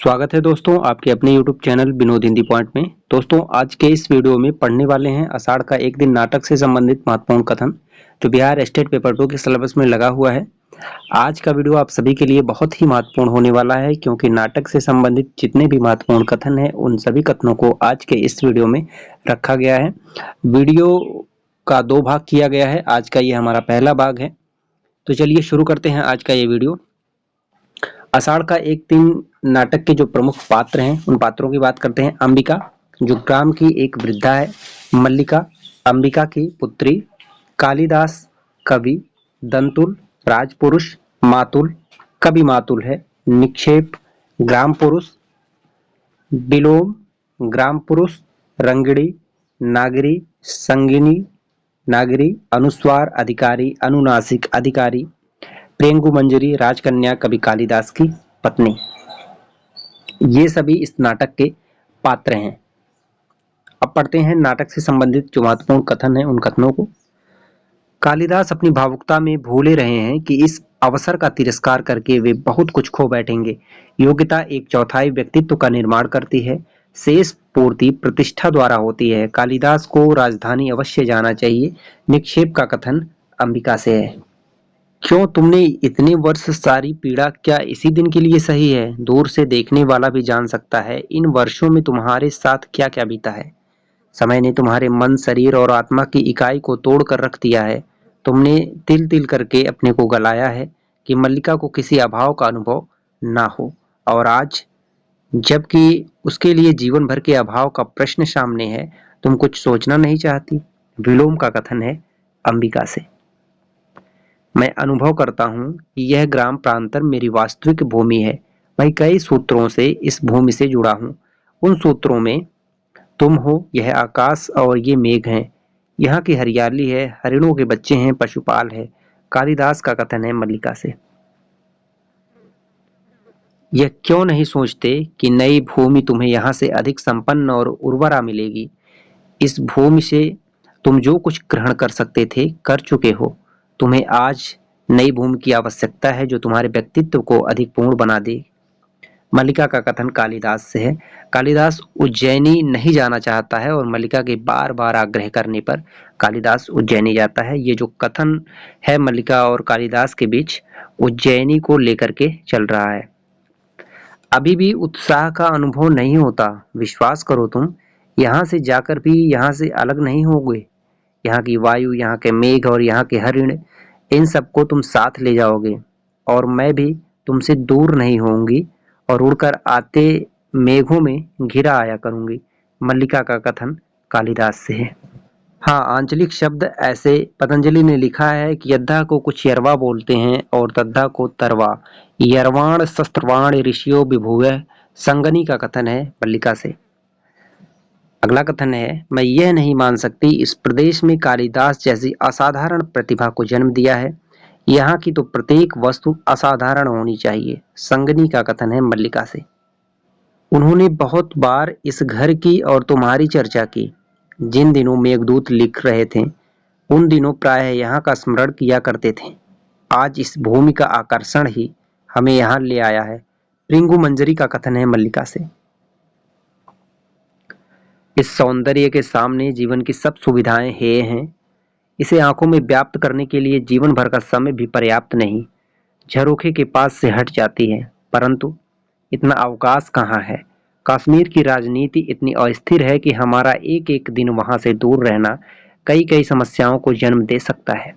स्वागत है दोस्तों आपके अपने YouTube channel Vinod Hindi point में। दोस्तों आज के इस वीडियो में पढ़ने वाले हैं आषाढ़ का एक दिन नाटक से संबंधित महत्वपूर्ण कथन जो बिहार स्टेट पेपर 2 के सिलेबस में लगा हुआ है। आज का वीडियो आप सभी के लिए बहुत ही महत्वपूर्ण होने वाला है क्योंकि नाटक से संबंधित जितने भी महत्वपूर्ण कथन हैं उन सभी कथनों को आज के इस वीडियो में रखा गया है। वीडियो का 2 भाग किया गया है, आज का ये हमारा पहला भाग है। तो चलिए शुरू करते हैं आज का ये वीडियो। आषाढ़ का एक दिन नाटक के जो प्रमुख पात्र हैं उन पात्रों की बात करते हैं। अंबिका जो ग्राम की एक वृद्धा है, मल्लिका अंबिका की पुत्री, कालिदास कवि, दंतुल राजपुरुष, मातुल कवि मातुल है, निक्षेप ग्राम पुरुष, विलोम ग्राम पुरुष, रंगिणी नागरी, संगिनी नागरी, अनुस्वार अधिकारी, अनुनासिक अधिकारी, प्रेंगु मंजरी राजकन्या कवि कालिदास की पत्नी। ये सभी इस नाटक के पात्र हैं। अब पढ़ते हैं नाटक से संबंधित जो महत्वपूर्ण कथन है उन कथनों को। कालिदास अपनी भावुकता में भूले रहे हैं कि इस अवसर का तिरस्कार करके वे बहुत कुछ खो बैठेंगे। योग्यता 1/4 व्यक्तित्व का निर्माण करती है, शेष पूर्ति प्रतिष्ठा द्वारा होती है। कालिदास को राजधानी अवश्य जाना चाहिए। निक्षेप का कथन अंबिका से है। क्यों तुमने इतने वर्ष सारी पीड़ा क्या इसी दिन के लिए सही है? दूर से देखने वाला भी जान सकता है इन वर्षों में तुम्हारे साथ क्या क्या बीता है। समय ने तुम्हारे मन, शरीर और आत्मा की इकाई को तोड़ कर रख दिया है। तुमने तिल तिल करके अपने को गलाया है कि मल्लिका को किसी अभाव का अनुभव ना हो, और आज जबकि उसके लिए जीवन भर के अभाव का प्रश्न सामने है तुम कुछ सोचना नहीं चाहती। विलोम का कथन है अंबिका से। मैं अनुभव करता हूँ कि यह ग्राम प्रांतर मेरी वास्तविक भूमि है। मैं कई सूत्रों से इस भूमि से जुड़ा हूँ। उन सूत्रों में तुम हो, यह आकाश और ये मेघ हैं। यहाँ की हरियाली है, हरिणों के बच्चे हैं, पशुपाल है। कालिदास का कथन है मल्लिका से। यह क्यों नहीं सोचते कि नई भूमि तुम्हें यहाँ से अधिक संपन्न और उर्वरा मिलेगी। इस भूमि से तुम जो कुछ ग्रहण कर सकते थे कर चुके हो। तुम्हें आज नई भूमि की आवश्यकता है जो तुम्हारे व्यक्तित्व को अधिक पूर्ण बना दे। मल्लिका का कथन कालिदास से है। कालिदास उज्जैनी नहीं जाना चाहता है और मल्लिका के बार बार आग्रह करने पर कालिदास उज्जैनी जाता है। ये जो कथन है मल्लिका और कालिदास के बीच उज्जैनी को लेकर के चल रहा है। अभी भी उत्साह का अनुभव नहीं होता। विश्वास करो, तुम यहाँ से जाकर भी यहाँ से अलग नहीं होगे। यहाँ की वायु, यहाँ के मेघ और यहाँ के हरिण, इन सबको तुम साथ ले जाओगे और मैं भी तुमसे दूर नहीं होंगी और उड़कर आते मेघों में घिरा आया करूंगी। मल्लिका का कथन कालिदास से है। हाँ, आंचलिक शब्द ऐसे पतंजलि ने लिखा है कि यद्धा को कुछ यरवा बोलते हैं और तद्धा को तरवा। यरवाण शस्त्रवाण ऋषियों विभुव। संगनी का कथन है मल्लिका से। अगला कथन है, मैं यह नहीं मान सकती इस प्रदेश में कालिदास जैसी असाधारण प्रतिभा को जन्म दिया है। यहाँ की तो प्रत्येक वस्तु असाधारण होनी चाहिए। संगनी का कथन है मल्लिका से। उन्होंने बहुत बार इस घर की और तुम्हारी चर्चा की। जिन दिनों मेघदूत लिख रहे थे उन दिनों प्रायः यहाँ का स्मरण किया करते थे। आज इस भूमि का आकर्षण ही हमें यहाँ ले आया है। प्रिंगु मंजरी का कथन है मल्लिका से। इस सौंदर्य के सामने जीवन की सब सुविधाएं हेय हैं। इसे आंखों में व्याप्त करने के लिए जीवन भर का समय भी पर्याप्त नहीं। झरोखे के पास से हट जाती है, परंतु इतना अवकाश कहाँ है। कश्मीर की राजनीति इतनी अस्थिर है कि हमारा एक एक दिन वहां से दूर रहना कई कई समस्याओं को जन्म दे सकता है।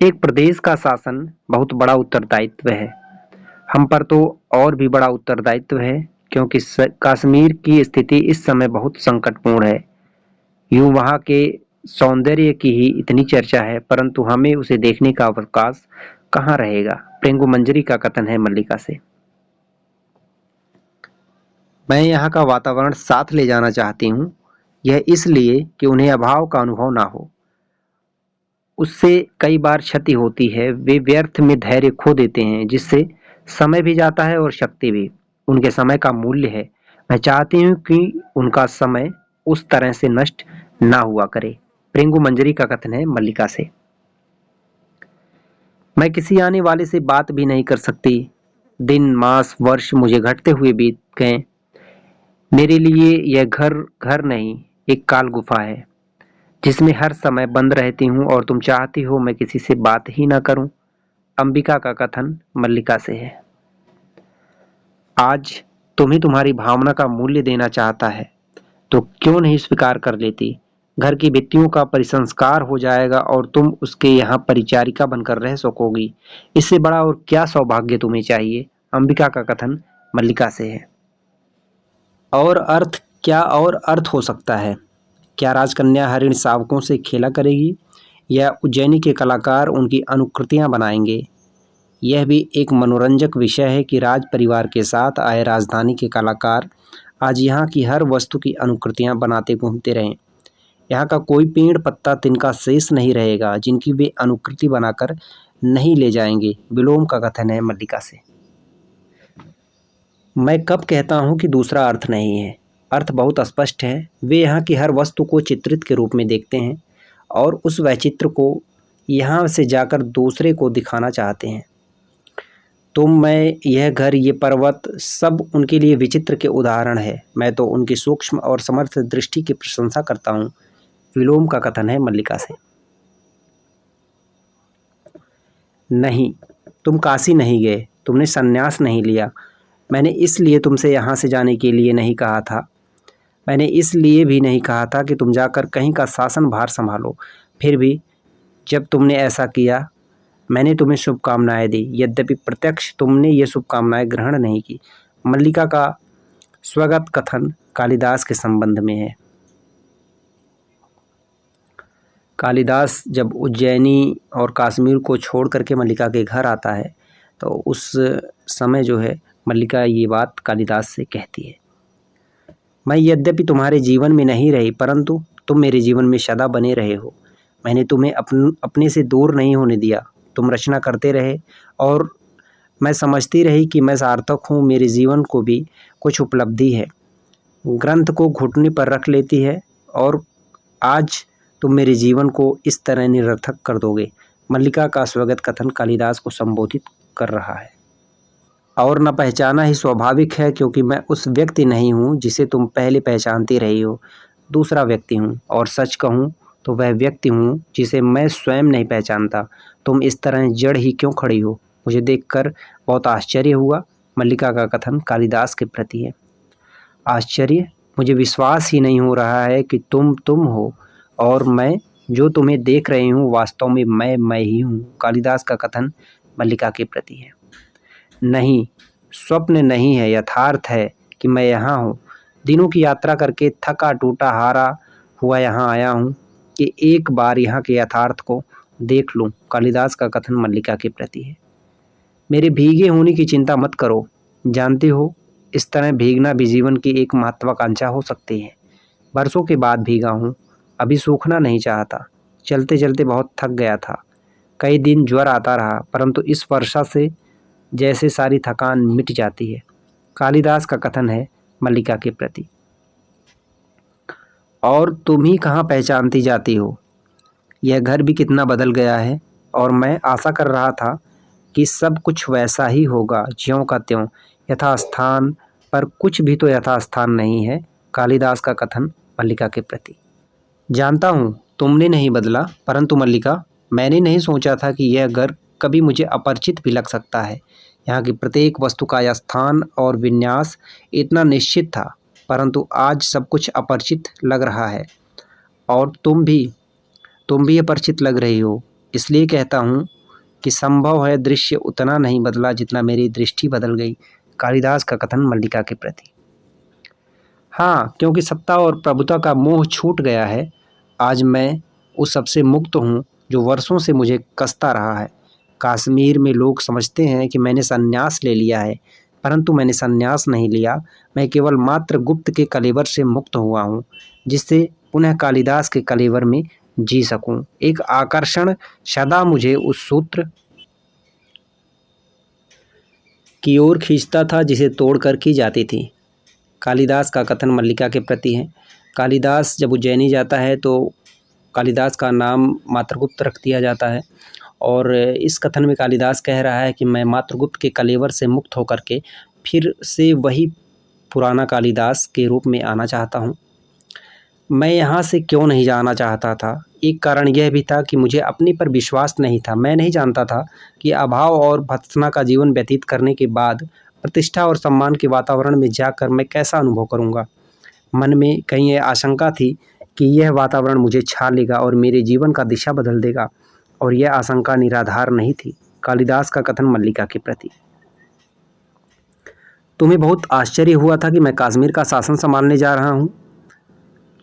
एक प्रदेश का शासन बहुत बड़ा उत्तरदायित्व है। हम पर तो और भी बड़ा उत्तरदायित्व है क्योंकि कश्मीर की स्थिति इस समय बहुत संकटपूर्ण है। यूं वहां के सौंदर्य की ही इतनी चर्चा है, परंतु हमें उसे देखने का अवकाश कहाँ रहेगा। प्रेंगु मंजरी का कथन है मल्लिका से। मैं यहाँ का वातावरण साथ ले जाना चाहती हूँ, यह इसलिए कि उन्हें अभाव का अनुभव ना हो। उससे कई बार क्षति होती है। वे व्यर्थ में धैर्य खो देते हैं जिससे समय भी जाता है और शक्ति भी। उनके समय का मूल्य है। मैं चाहती हूँ कि उनका समय उस तरह से नष्ट ना हुआ करे। प्रेंगु मंजरी का कथन है मल्लिका से। मैं किसी आने वाले से बात भी नहीं कर सकती। दिन, मास, वर्ष मुझे घटते हुए बीत गए। मेरे लिए यह घर घर नहीं, एक काल गुफा है जिसमें हर समय बंद रहती हूँ और तुम चाहती हो मैं किसी से बात ही ना करूं। अंबिका का कथन मल्लिका से है। आज तुम्हें तुम्हारी भावना का मूल्य देना चाहता है तो क्यों नहीं स्वीकार कर लेती। घर की भित्तियों का परिसंस्कार हो जाएगा और तुम उसके यहाँ परिचारिका बनकर रह सकोगी। इससे बड़ा और क्या सौभाग्य तुम्हें चाहिए। अंबिका का कथन मल्लिका से है। और अर्थ हो सकता है। क्या राजकन्या हरिण शावकों से खेला करेगी या उज्जैनी के कलाकार उनकी अनुकृतियां बनाएंगे। यह भी एक मनोरंजक विषय है कि राज परिवार के साथ आए राजधानी के कलाकार आज यहाँ की हर वस्तु की अनुकृतियां बनाते घूमते रहें। यहाँ का कोई पेड़ पत्ता तिनका शेष नहीं रहेगा जिनकी वे अनुकृति बनाकर नहीं ले जाएंगे। विलोम का कथन है मल्लिका से। मैं कब कहता हूँ कि दूसरा अर्थ नहीं है। अर्थ बहुत स्पष्ट है। वे यहाँ की हर वस्तु को चित्रित के रूप में देखते हैं और उस वैचित्र को यहाँ से जाकर दूसरे को दिखाना चाहते हैं। तुम, मैं, यह घर, ये पर्वत सब उनके लिए विचित्र के उदाहरण है। मैं तो उनकी सूक्ष्म और समर्थ दृष्टि की प्रशंसा करता हूँ। विलोम का कथन है मल्लिका से। नहीं, तुम काशी नहीं गए, तुमने संन्यास नहीं लिया। मैंने इसलिए तुमसे यहाँ से जाने के लिए नहीं कहा था। मैंने इसलिए भी नहीं कहा था कि तुम जाकर कहीं का शासन भार संभालो। फिर भी जब तुमने ऐसा किया मैंने तुम्हें शुभकामनाएं दी, यद्यपि प्रत्यक्ष तुमने ये शुभकामनाएं ग्रहण नहीं की। मल्लिका का स्वगत कथन कालिदास के संबंध में है। कालिदास जब उज्जैनी और कश्मीर को छोड़ करके मल्लिका के घर आता है तो उस समय जो है मल्लिका ये बात कालिदास से कहती है। मैं यद्यपि तुम्हारे जीवन में नहीं रही परंतु तुम मेरे जीवन में सदा बने रहे हो। मैंने तुम्हें अपने से दूर नहीं होने दिया। तुम रचना करते रहे और मैं समझती रही कि मैं सार्थक हूँ। मेरे जीवन को भी कुछ उपलब्धि है। ग्रंथ को घुटने पर रख लेती है और आज तुम मेरे जीवन को इस तरह निरर्थक कर दोगे। मल्लिका का स्वगत कथन कालिदास को संबोधित कर रहा है। और न पहचाना ही स्वाभाविक है क्योंकि मैं उस व्यक्ति नहीं हूँ जिसे तुम पहले पहचानती रही हो। दूसरा व्यक्ति हूँ और सच कहूँ तो वह व्यक्ति हूँ जिसे मैं स्वयं नहीं पहचानता। तुम इस तरह जड़ ही क्यों खड़ी हो। मुझे देखकर बहुत आश्चर्य हुआ। मल्लिका का कथन कालिदास के प्रति है। आश्चर्य, मुझे विश्वास ही नहीं हो रहा है कि तुम हो और मैं जो तुम्हें देख रही हूँ वास्तव में मैं ही हूँ। कालिदास का कथन मल्लिका के प्रति है। नहीं, स्वप्न नहीं है, यथार्थ है कि मैं यहाँ हूँ। दिनों की यात्रा करके थका टूटा हारा हुआ यहाँ आया हूँ कि एक बार यहाँ के यथार्थ को देख लूँ। कालिदास का कथन मल्लिका के प्रति है। मेरे भीगे होने की चिंता मत करो। जानते हो, इस तरह भीगना भी जीवन की एक महत्वाकांक्षा हो सकती है। बरसों के बाद भीगा हूँ, अभी सूखना नहीं चाहता। चलते चलते बहुत थक गया था। कई दिन ज्वर आता रहा परंतु इस वर्षा से जैसे सारी थकान मिट जाती है। कालिदास का कथन है मल्लिका के प्रति। और तुम ही कहाँ पहचानती जाती हो। यह घर भी कितना बदल गया है और मैं आशा कर रहा था कि सब कुछ वैसा ही होगा, ज्यों का त्यों, यथास्थान, पर कुछ भी तो यथास्थान नहीं है। कालिदास का कथन मल्लिका के प्रति। जानता हूँ तुमने नहीं बदला परंतु मल्लिका, मैंने नहीं सोचा था कि यह घर कभी मुझे अपरिचित भी लग सकता है। यहाँ की प्रत्येक वस्तु का स्थान और विन्यास इतना निश्चित था परंतु आज सब कुछ अपरिचित लग रहा है। और तुम भी अपरिचित लग रही हो। इसलिए कहता हूँ कि संभव है दृश्य उतना नहीं बदला जितना मेरी दृष्टि बदल गई। कालिदास का कथन मल्लिका के प्रति। हाँ, क्योंकि सत्ता और प्रभुता का मोह छूट गया है। आज मैं उस सबसे मुक्त हूँ जो वर्षों से मुझे कसता रहा है। कश्मीर में लोग समझते हैं कि मैंने संन्यास ले लिया है परंतु मैंने संन्यास नहीं लिया। मैं केवल मात्र गुप्त के कलेवर से मुक्त हुआ हूँ जिससे पुनः कालिदास के कलेवर में जी सकूं। एक आकर्षण सदा मुझे उस सूत्र की ओर खींचता था जिसे तोड़कर की जाती थी। कालिदास का कथन मल्लिका के प्रति है। कालिदास जब उज्जैनी जाता है तो कालिदास का नाम मात्रगुप्त रख दिया जाता है और इस कथन में कालिदास कह रहा है कि मैं मातृगुप्त के कलेवर से मुक्त होकर के फिर से वही पुराना कालिदास के रूप में आना चाहता हूँ। मैं यहाँ से क्यों नहीं जाना चाहता था? एक कारण यह भी था कि मुझे अपने पर विश्वास नहीं था। मैं नहीं जानता था कि अभाव और भत्सना का जीवन व्यतीत करने के बाद प्रतिष्ठा और सम्मान के वातावरण में जाकर मैं कैसा अनुभव करूँगा। मन में कहीं ये आशंका थी कि यह वातावरण मुझे छा लेगा और मेरे जीवन का दिशा बदल देगा, और यह आशंका निराधार नहीं थी। कालिदास का कथन मल्लिका के प्रति। तुम्हें बहुत आश्चर्य हुआ था कि मैं कश्मीर का शासन संभालने जा रहा हूँ।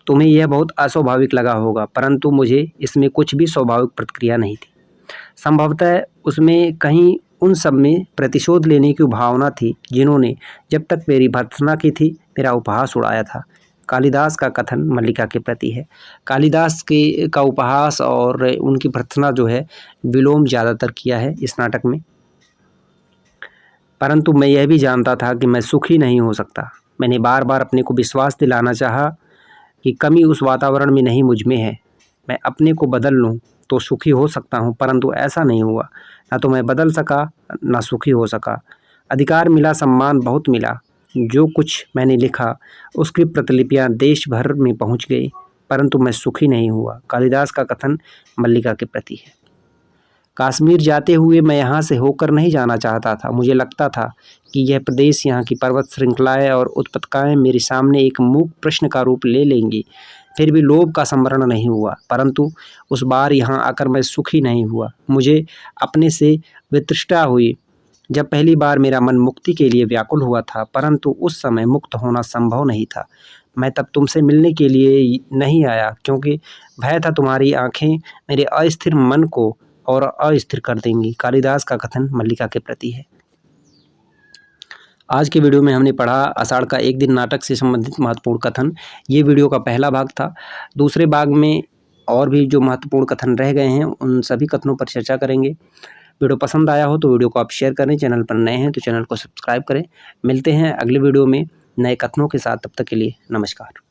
तुम्हें यह बहुत अस्वाभाविक लगा होगा, परंतु मुझे इसमें कुछ भी स्वाभाविक प्रतिक्रिया नहीं थी। संभवतः उसमें कहीं उन सब में प्रतिशोध लेने की भावना थी जिन्होंने जब तक मेरी भर्त्सना की थी मेरा उपहास उड़ाया था। कालिदास का कथन मल्लिका के प्रति है। कालिदास का उपहास और उनकी भर्त्सना जो है विलोम ज़्यादातर किया है इस नाटक में, परंतु मैं यह भी जानता था कि मैं सुखी नहीं हो सकता। मैंने बार बार अपने को विश्वास दिलाना चाहा कि कमी उस वातावरण में नहीं, मुझ में है। मैं अपने को बदल लूँ तो सुखी हो सकता हूँ, परंतु ऐसा नहीं हुआ। ना तो मैं बदल सका, ना सुखी हो सका। अधिकार मिला, सम्मान बहुत मिला। जो कुछ मैंने लिखा उसकी प्रतिलिपियाँ देश भर में पहुँच गई, परंतु मैं सुखी नहीं हुआ। कालिदास का कथन मल्लिका के प्रति है। कश्मीर जाते हुए मैं यहाँ से होकर नहीं जाना चाहता था। मुझे लगता था कि यह प्रदेश, यहाँ की पर्वत श्रृंखलाएँ और उत्पत्तियाँ मेरे सामने एक मूक प्रश्न का रूप ले लेंगी। फिर भी लोभ का संवरण नहीं हुआ, परंतु उस बार यहाँ आकर मैं सुखी नहीं हुआ। मुझे अपने से वितृष्णा हुई। जब पहली बार मेरा मन मुक्ति के लिए व्याकुल हुआ था, परंतु उस समय मुक्त होना संभव नहीं था। मैं तब तुमसे मिलने के लिए नहीं आया, क्योंकि भय था तुम्हारी आँखें मेरे अस्थिर मन को और अस्थिर कर देंगी। कालिदास का कथन मल्लिका के प्रति है। आज के वीडियो में हमने पढ़ा आषाढ़ का एक दिन नाटक से संबंधित महत्वपूर्ण कथन। ये वीडियो का पहला भाग था। दूसरे भाग में और भी जो महत्वपूर्ण कथन रह गए हैं उन सभी कथनों पर चर्चा करेंगे। वीडियो पसंद आया हो तो वीडियो को आप शेयर करें। चैनल पर नए हैं तो चैनल को सब्सक्राइब करें। मिलते हैं अगले वीडियो में नए कथनों के साथ। तब तक के लिए नमस्कार।